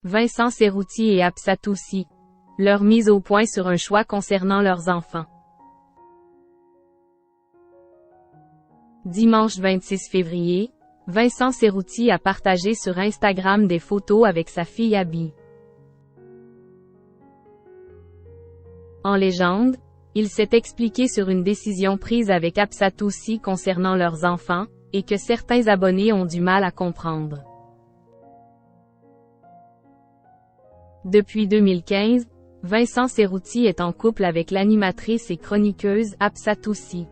Vincent Cerruti et Absatoussi. Leur mise au point sur un choix concernant leurs enfants. Dimanche 26 février, Vincent Cerruti a partagé sur Instagram des photos avec sa fille Abby. En légende, il s'est expliqué sur une décision prise avec Absatoussi concernant leurs enfants, et que certains abonnés ont du mal à comprendre. Depuis 2015, Vincent Cerruti est en couple avec l'animatrice et chroniqueuse Absatoussi.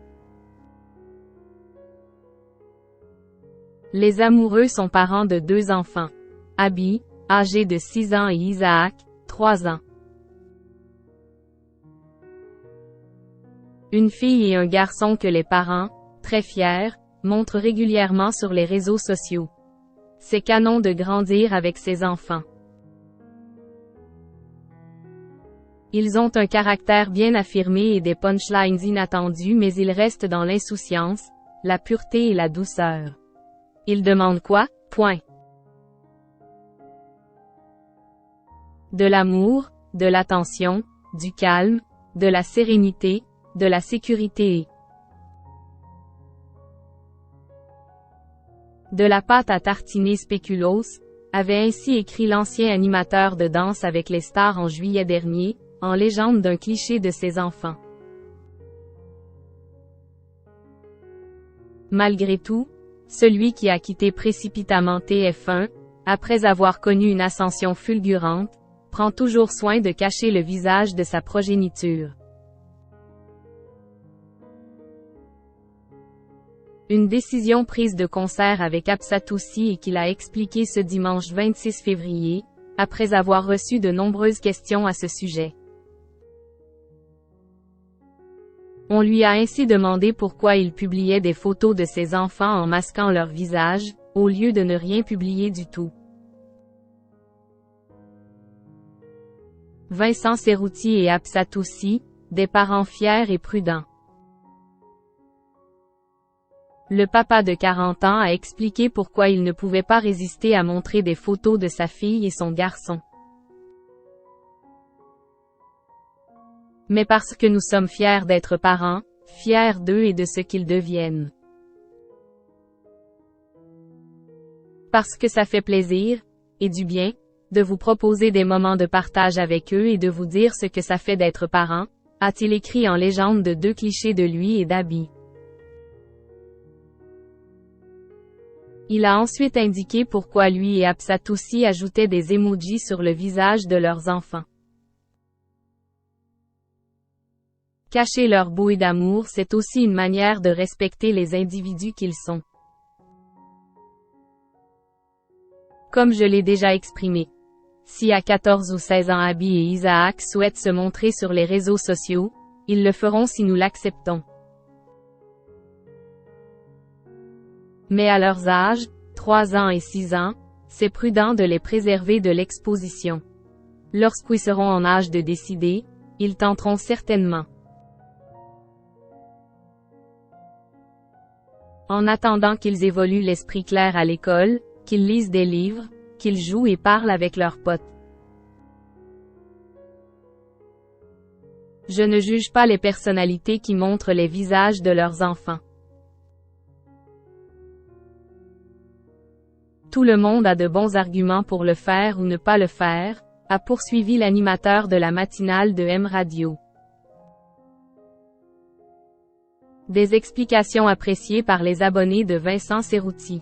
Les amoureux sont parents de 2 enfants. Abby, âgée de 6 ans et Isaac, 3 ans. Une fille et un garçon que les parents, très fiers, montrent régulièrement sur les réseaux sociaux. C'est canon de grandir avec ses enfants. Ils ont un caractère bien affirmé et des punchlines inattendues, mais ils restent dans l'insouciance, la pureté et la douceur. Ils demandent quoi? Point. De l'amour, de l'attention, du calme, de la sérénité, de la sécurité et de la pâte à tartiner spéculoos, avait ainsi écrit l'ancien animateur de Danse avec les stars en juillet dernier, en légende d'un cliché de ses enfants. Malgré tout, celui qui a quitté précipitamment TF1, après avoir connu une ascension fulgurante, prend toujours soin de cacher le visage de sa progéniture. Une décision prise de concert avec Absatoussi et qu'il a expliqué ce dimanche 26 février, après avoir reçu de nombreuses questions à ce sujet. On lui a ainsi demandé pourquoi il publiait des photos de ses enfants en masquant leur visage, au lieu de ne rien publier du tout. Vincent Cerruti et Absatoussi, des parents fiers et prudents. Le papa de 40 ans a expliqué pourquoi il ne pouvait pas résister à montrer des photos de sa fille et son garçon. Mais parce que nous sommes fiers d'être parents, fiers d'eux et de ce qu'ils deviennent. Parce que ça fait plaisir, et du bien, de vous proposer des moments de partage avec eux et de vous dire ce que ça fait d'être parent, a-t-il écrit en légende de 2 clichés de lui et d'Abby. Il a ensuite indiqué pourquoi lui et Absatoussi ajoutaient des emojis sur le visage de leurs enfants. Cacher leur bouée d'amour, c'est aussi une manière de respecter les individus qu'ils sont. Comme je l'ai déjà exprimé. Si à 14 ou 16 ans Abby et Isaac souhaitent se montrer sur les réseaux sociaux, ils le feront si nous l'acceptons. Mais à leurs âges, 3 ans et 6 ans, c'est prudent de les préserver de l'exposition. Lorsqu'ils seront en âge de décider, ils tenteront certainement. En attendant qu'ils évoluent l'esprit clair à l'école, qu'ils lisent des livres, qu'ils jouent et parlent avec leurs potes. Je ne juge pas les personnalités qui montrent les visages de leurs enfants. Tout le monde a de bons arguments pour le faire ou ne pas le faire, a poursuivi l'animateur de la matinale de M Radio. Des explications appréciées par les abonnés de Vincent Cerruti.